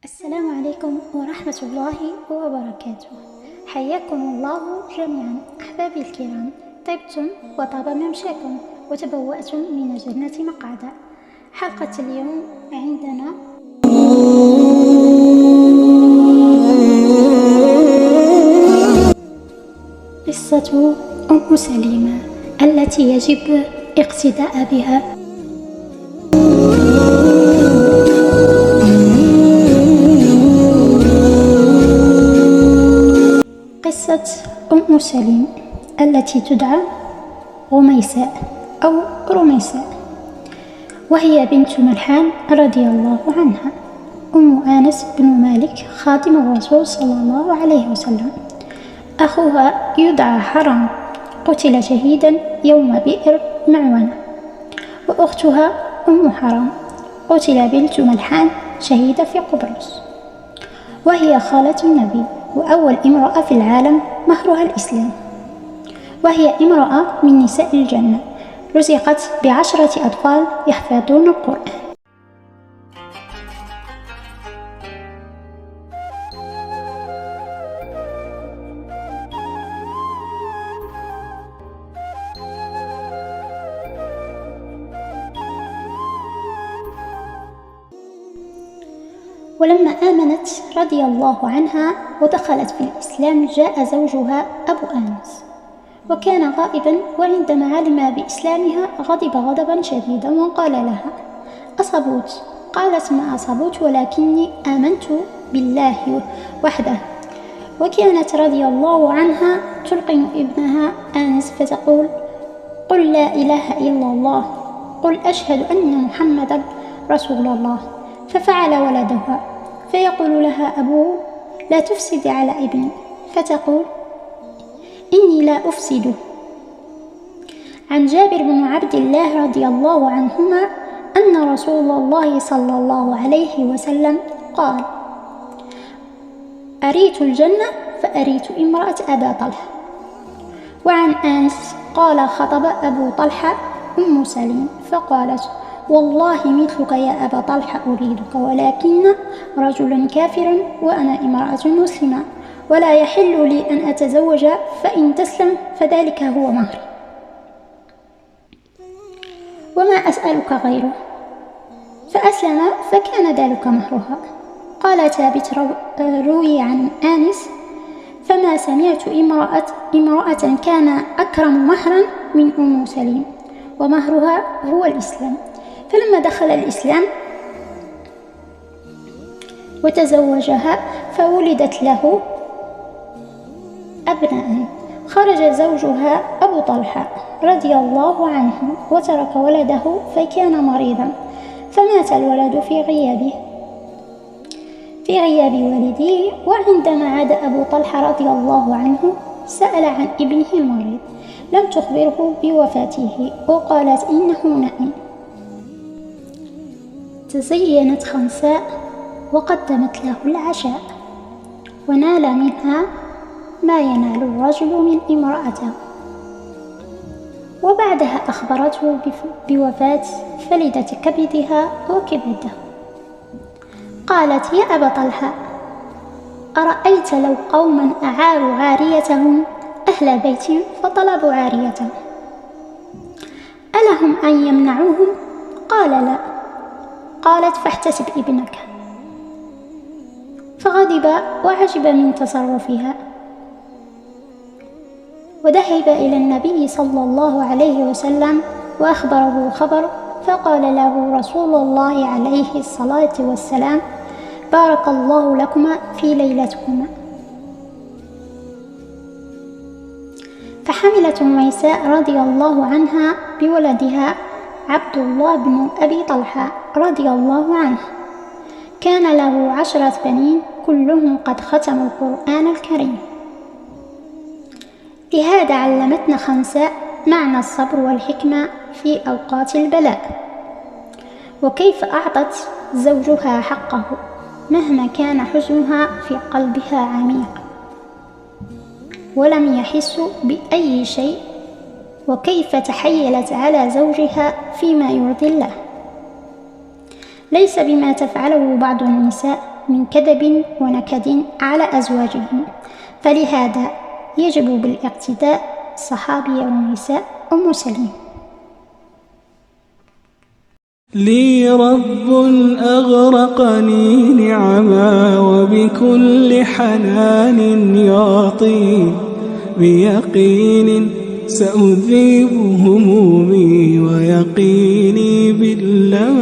السلام عليكم ورحمة الله وبركاته. حياكم الله جميعا أحبابي الكرام، طبتم وطاب ممشاكم وتبوأتم من الجنة مقعدا. حلقة اليوم عندنا قصة أم سليمة التي يجب اقتداء بها. قصة أم سليم التي تدعى غميساء أو رميساء، وهي بنت ملحان رضي الله عنها، أم أنس بن مالك خادم الرسول صلى الله عليه وسلم. أخوها يدعى حرام قتل شهيدا يوم بئر معونة، وأختها أم حرام قتل بنت ملحان شهيدة في قبرص، وهي خالة النبي وأول امرأة في العالم مهرها الإسلام، وهي امرأة من نساء الجنة، رزقت ب10 أطفال يحفظون القرآن. ولما آمنت رضي الله عنها ودخلت في الإسلام، جاء زوجها أبو أنس وكان غائبا، وعندما علم بإسلامها غضب غضبا شديدا وقال لها: أصبوت؟ قالت: ما أصبوت، ولكني آمنت بالله وحده. وكانت رضي الله عنها تلقن ابنها أنس فتقول: قل لا إله إلا الله، قل أشهد أن محمدا رسول الله. ففعل ولدها، فيقول لها أبوه: لا تفسد على ابني، فتقول: إني لا أفسده. عن جابر بن عبد الله رضي الله عنهما أن رسول الله صلى الله عليه وسلم قال: أريت الجنة فأريت امرأة أبا طلحة. وعن أنس قال: خطب أبو طلحة أم سليم فقالت: والله مثلك يا أبا طلحة أريدك، ولكن رجل كافر وأنا امرأة مسلمة، ولا يحل لي أن أتزوج، فإن تسلم فذلك هو مهري، وما أسألك غيره. فأسلم فكان ذلك مهرها. قال ثابت روي عن أنس: فما سمعت امرأة كان أكرم مهرا من أم سليم، ومهرها هو الإسلام. فلما دخل الإسلام وتزوجها فولدت له أبناء. خرج زوجها أبو طلحة رضي الله عنه وترك ولده فكان مريضا، فمات الولد في غياب والده. وعندما عاد أبو طلحة رضي الله عنه سأل عن ابنه المريض، لم تخبره بوفاته وقالت: إنه نائم. تزينت خنساء وقدمت له العشاء، ونال منها ما ينال الرجل من امرأته. وبعدها أخبرته بوفاة فلذة كبدها وكبده. قالت: يا أبا طلحة، أرأيت لو قوما أعاروا عاريتهم أهل بيت فطلبوا عاريتهم، ألهم أن يمنعوهم؟ قال: لا. قالت: فاحتسب ابنك. فغضب وعجب من تصرفها، وذهب إلى النبي صلى الله عليه وسلم وأخبره الخبر، فقال له رسول الله عليه الصلاة والسلام: بارك الله لكما في ليلتكما. فحملت رميساء رضي الله عنها بولدها عبد الله بن أبي طلحة رضي الله عنه. كان له 10 بنين كلهم قد ختموا القرآن الكريم. لهذا علمتنا خنساء معنى الصبر والحكمة في أوقات البلاء، وكيف أعطت زوجها حقه مهما كان حزنها في قلبها عميق ولم يحس بأي شيء، وكيف تحيلت على زوجها فيما يرضي الله، ليس بما تفعله بعض النساء من كذب ونكد على أزواجهم، فلهذا يجب بالاقتداء الصحابية والنساء أم سليم. لي رب أغرقني نعما وبكل حنان يعطي، بيقين سأذيب همومي ويقيني بالله.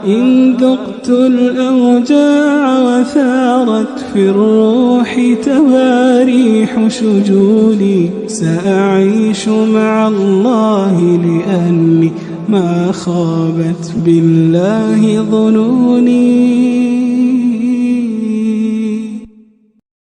إن ذقت الأوجاع وثارت في الروح تباريح شجوني، سأعيش مع الله لأني ما خابت بالله ظنوني.